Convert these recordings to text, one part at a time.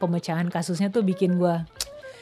pemecahan kasusnya tuh bikin gue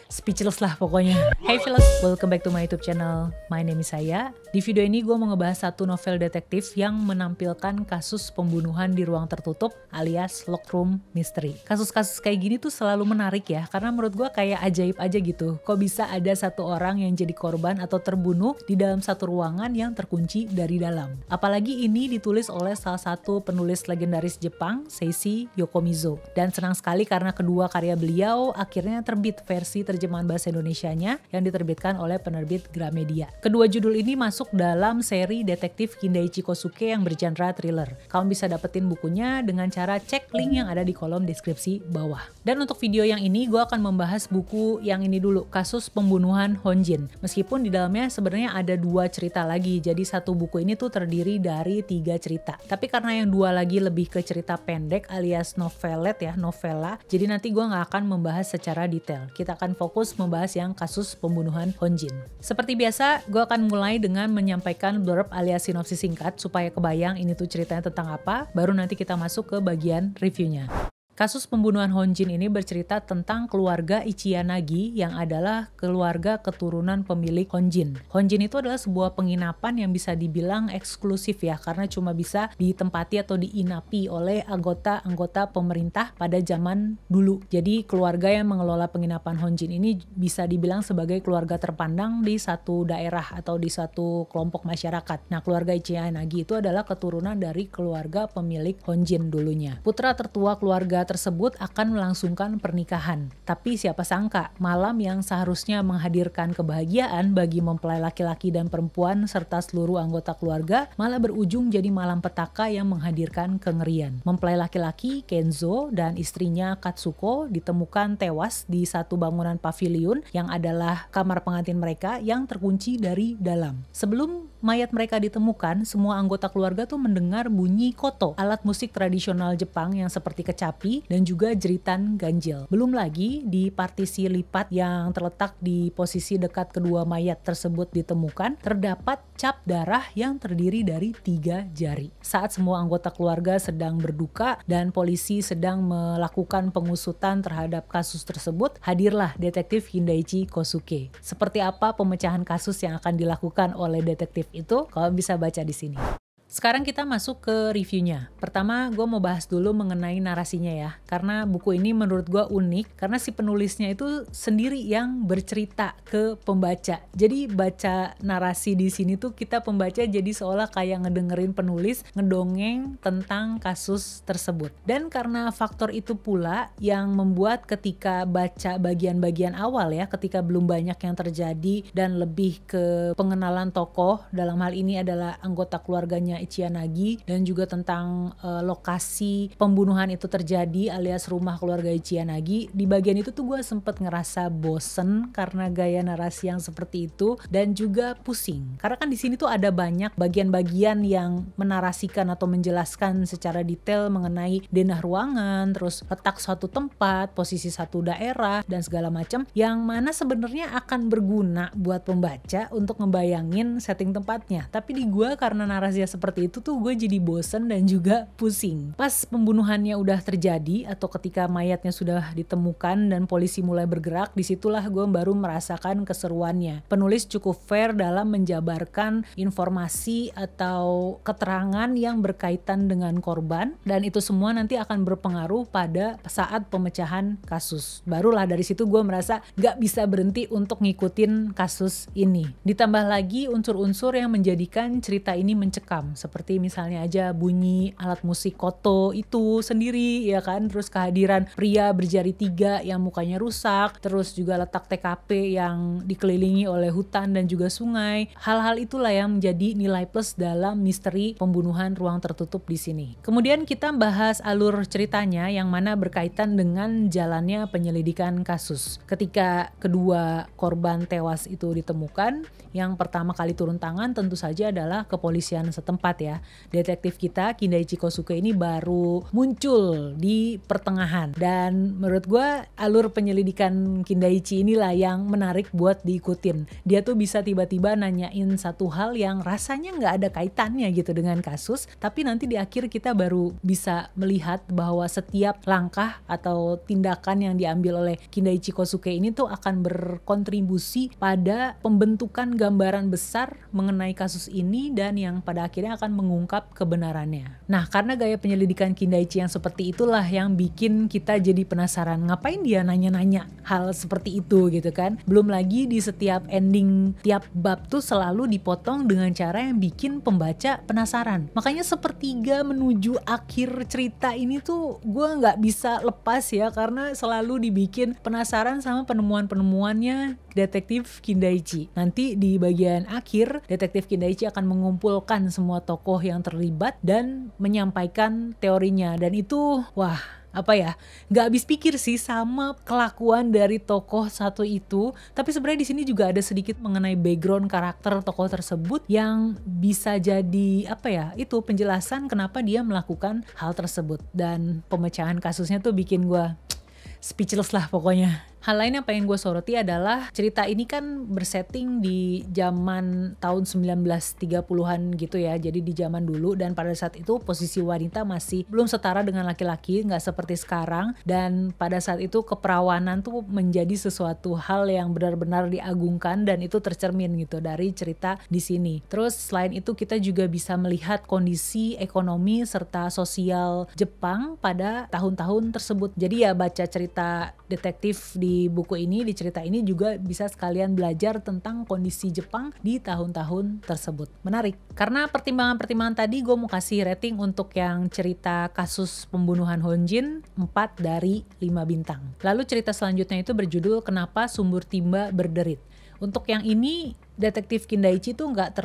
speechless lah pokoknya. Hey fellas, welcome back to my YouTube channel. My name is Saya. Di video ini gue mau ngebahas satu novel detektif yang menampilkan kasus pembunuhan di ruang tertutup alias locked room mystery. Kasus-kasus kayak gini tuh selalu menarik ya, karena menurut gue kayak ajaib aja gitu. Kok bisa ada satu orang yang jadi korban atau terbunuh di dalam satu ruangan yang terkunci dari dalam. Apalagi ini ditulis oleh salah satu penulis legendaris Jepang, Seishi Yokomizo. Dan senang sekali karena kedua karya beliau akhirnya terbit versi terjemahan bahasa Indonesianya yang diterbitkan oleh penerbit Gramedia. Kedua judul ini masuk dalam seri detektif Kindaichi Kosuke yang bergenre thriller. Kamu bisa dapetin bukunya dengan cara cek link yang ada di kolom deskripsi bawah. Dan untuk video yang ini gue akan membahas buku yang ini dulu, kasus pembunuhan Honjin. Meskipun di dalamnya sebenarnya ada 2 cerita lagi, jadi satu buku ini tuh terdiri dari 3 cerita. Tapi karena yang 2 lagi lebih ke cerita pendek alias novelet ya, novela, jadi nanti gue gak akan membahas secara detail. Kita akan fokus membahas yang kasus pembunuhan Honjin. Seperti biasa, gue akan mulai dengan menyampaikan blurb alias sinopsis singkat supaya kebayang ini tuh ceritanya tentang apa, baru nanti kita masuk ke bagian reviewnya. Kasus pembunuhan Honjin ini bercerita tentang keluarga Ichiyanagi yang adalah keluarga keturunan pemilik Honjin. Honjin itu adalah sebuah penginapan yang bisa dibilang eksklusif ya, karena cuma bisa ditempati atau diinapi oleh anggota-anggota pemerintah pada zaman dulu. Jadi keluarga yang mengelola penginapan Honjin ini bisa dibilang sebagai keluarga terpandang di satu daerah atau di satu kelompok masyarakat. Nah, keluarga Ichiyanagi itu adalah keturunan dari keluarga pemilik Honjin dulunya. Putra tertua keluarga tersebut akan melangsungkan pernikahan. Tapi siapa sangka, malam yang seharusnya menghadirkan kebahagiaan bagi mempelai laki-laki dan perempuan serta seluruh anggota keluarga malah berujung jadi malam petaka yang menghadirkan kengerian. Mempelai laki-laki Kenzo dan istrinya Katsuko ditemukan tewas di satu bangunan pavilion yang adalah kamar pengantin mereka yang terkunci dari dalam. Sebelum mayat mereka ditemukan, semua anggota keluarga tuh mendengar bunyi koto, alat musik tradisional Jepang yang seperti kecapi dan juga jeritan ganjil. Belum lagi di partisi lipat yang terletak di posisi dekat kedua mayat tersebut ditemukan, terdapat cap darah yang terdiri dari 3 jari. Saat semua anggota keluarga sedang berduka dan polisi sedang melakukan pengusutan terhadap kasus tersebut, hadirlah detektif Kindaichi Kosuke. Seperti apa pemecahan kasus yang akan dilakukan oleh detektif itu, kalian bisa baca di sini. Sekarang kita masuk ke reviewnya. Pertama, gue mau bahas dulu mengenai narasinya ya. Karena buku ini menurut gue unik, karena si penulisnya itu sendiri yang bercerita ke pembaca. Jadi baca narasi di sini tuh kita pembaca jadi seolah kayak ngedengerin penulis ngedongeng tentang kasus tersebut. Dan karena faktor itu pula yang membuat ketika baca bagian-bagian awal ya, ketika belum banyak yang terjadi dan lebih ke pengenalan tokoh, dalam hal ini adalah anggota keluarganya Ichiyanagi dan juga tentang lokasi pembunuhan itu terjadi alias rumah keluarga Ichiyanagi. Di bagian itu tuh gue sempet ngerasa bosen karena gaya narasi yang seperti itu dan juga pusing. Karena kan di sini tuh ada banyak bagian-bagian yang menarasikan atau menjelaskan secara detail mengenai denah ruangan, terus letak suatu tempat, posisi satu daerah dan segala macam yang mana sebenarnya akan berguna buat pembaca untuk ngebayangin setting tempatnya. Tapi di gue karena narasinya seperti itu tuh gue jadi bosen dan juga pusing. Pas pembunuhannya udah terjadi atau ketika mayatnya sudah ditemukan dan polisi mulai bergerak, disitulah gue baru merasakan keseruannya. Penulis cukup fair dalam menjabarkan informasi atau keterangan yang berkaitan dengan korban dan itu semua nanti akan berpengaruh pada saat pemecahan kasus. Barulah dari situ gue merasa gak bisa berhenti untuk ngikutin kasus ini. Ditambah lagi unsur-unsur yang menjadikan cerita ini mencekam. Seperti misalnya aja bunyi alat musik koto itu sendiri ya kan, terus kehadiran pria berjari 3 yang mukanya rusak, terus juga letak TKP yang dikelilingi oleh hutan dan juga sungai. Hal-hal itulah yang menjadi nilai plus dalam misteri pembunuhan ruang tertutup di sini. Kemudian kita bahas alur ceritanya yang mana berkaitan dengan jalannya penyelidikan kasus. Ketika kedua korban tewas itu ditemukan, yang pertama kali turun tangan tentu saja adalah kepolisian setempat ya. Detektif kita Kindaichi Kosuke ini baru muncul di pertengahan. Dan menurut gue alur penyelidikan Kindaichi inilah yang menarik buat diikutin. Dia tuh bisa tiba-tiba nanyain satu hal yang rasanya nggak ada kaitannya gitu dengan kasus. Tapi nanti di akhir kita baru bisa melihat bahwa setiap langkah atau tindakan yang diambil oleh Kindaichi Kosuke ini tuh akan berkontribusi pada pembentukan gambaran besar mengenai kasus ini dan yang pada akhirnya akan mengungkap kebenarannya. Nah, karena gaya penyelidikan Kindaichi yang seperti itulah yang bikin kita jadi penasaran ngapain dia nanya-nanya hal seperti itu gitu kan. Belum lagi di setiap ending tiap bab tuh selalu dipotong dengan cara yang bikin pembaca penasaran. Makanya sepertiga menuju akhir cerita ini tuh gue nggak bisa lepas ya, karena selalu dibikin penasaran sama penemuan-penemuannya detektif Kindaichi. Nanti di bagian akhir detektif Kindaichi akan mengumpulkan semua tokoh yang terlibat dan menyampaikan teorinya, dan itu wah apa ya, nggak habis pikir sih sama kelakuan dari tokoh satu itu. Tapi sebenarnya di sini juga ada sedikit mengenai background karakter tokoh tersebut yang bisa jadi apa ya, itu penjelasan kenapa dia melakukan hal tersebut. Dan pemecahan kasusnya tuh bikin gue speechless lah pokoknya. Hal lain yang pengen gue soroti adalah cerita ini kan bersetting di zaman tahun 1930-an gitu ya. Jadi di zaman dulu, dan pada saat itu posisi wanita masih belum setara dengan laki-laki, gak seperti sekarang. Dan pada saat itu keperawanan tuh menjadi sesuatu hal yang benar-benar diagungkan, dan itu tercermin gitu dari cerita di sini. Terus selain itu kita juga bisa melihat kondisi ekonomi serta sosial Jepang pada tahun-tahun tersebut. Jadi ya baca cerita detektif di buku ini, di cerita ini juga bisa sekalian belajar tentang kondisi Jepang di tahun-tahun tersebut. Menarik. Karena pertimbangan-pertimbangan tadi gue mau kasih rating untuk yang cerita kasus pembunuhan Honjin 4 dari 5 bintang. Lalu cerita selanjutnya itu berjudul Kenapa Sumber Timba Berderit. Untuk yang ini detektif Kindaichi tuh nggak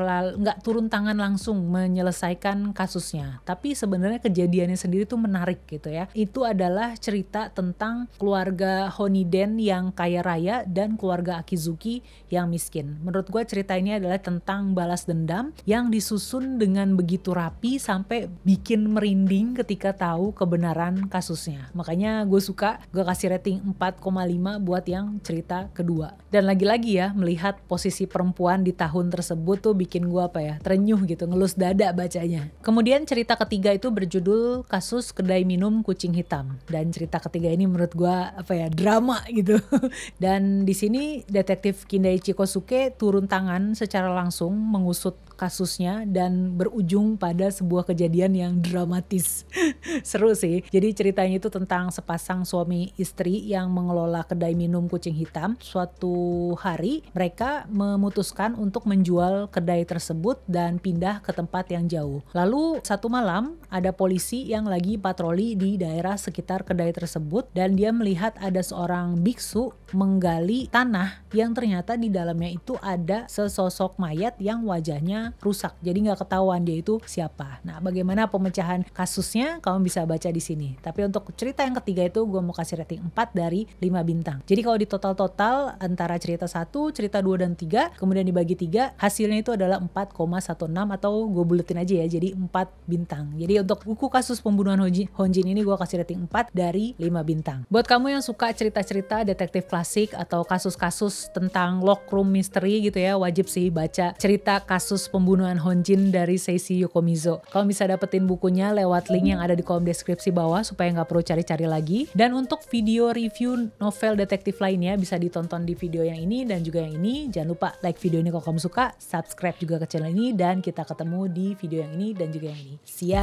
turun tangan langsung menyelesaikan kasusnya, tapi sebenarnya kejadiannya sendiri tuh menarik gitu ya. Itu adalah cerita tentang keluarga Honiden yang kaya raya dan keluarga Akizuki yang miskin. Menurut gue cerita ini adalah tentang balas dendam yang disusun dengan begitu rapi sampai bikin merinding ketika tahu kebenaran kasusnya. Makanya gue suka, gue kasih rating 4,5 buat yang cerita kedua. Dan lagi-lagi ya, melihat posisi perempuan di tahun tersebut tuh bikin gue apa ya, terenyuh gitu, ngelus dada bacanya. Kemudian cerita ketiga itu berjudul Kasus Kedai Minum Kucing Hitam, dan cerita ketiga ini menurut gue apa ya, drama gitu. Dan di sini detektif Kindaichi Kosuke turun tangan secara langsung mengusut kasusnya dan berujung pada sebuah kejadian yang dramatis. Seru sih. Jadi ceritanya itu tentang sepasang suami istri yang mengelola kedai minum kucing hitam. Suatu hari mereka memutuskan untuk menjual kedai tersebut dan pindah ke tempat yang jauh. Lalu satu malam ada polisi yang lagi patroli di daerah sekitar kedai tersebut, dan dia melihat ada seorang biksu menggali tanah yang ternyata di dalamnya itu ada sesosok mayat yang wajahnya rusak. Jadi nggak ketahuan dia itu siapa. Nah, bagaimana pemecahan kasusnya kamu bisa baca di sini. Tapi untuk cerita yang ketiga itu gue mau kasih rating 4 dari 5 bintang. Jadi kalau di total antara cerita 1, cerita 2 dan 3, kemudian dibagi 3, hasilnya itu adalah 4,16 atau gue buletin aja ya, jadi 4 bintang. Jadi untuk buku kasus pembunuhan Honjin ini gue kasih rating 4 dari 5 bintang. Buat kamu yang suka cerita-cerita detektif klasik atau kasus-kasus tentang lockroom mystery gitu ya, wajib sih baca cerita kasus pembunuhan Honjin dari Seishi Yokomizo. Kamu bisa dapetin bukunya lewat link yang ada di kolom deskripsi bawah supaya nggak perlu cari-cari lagi. Dan untuk video review novel detektif lainnya bisa ditonton di video yang ini dan juga yang ini. Jangan lupa like video ini kalau kamu suka, subscribe juga ke channel ini, dan kita ketemu di video yang ini dan juga yang ini. See ya!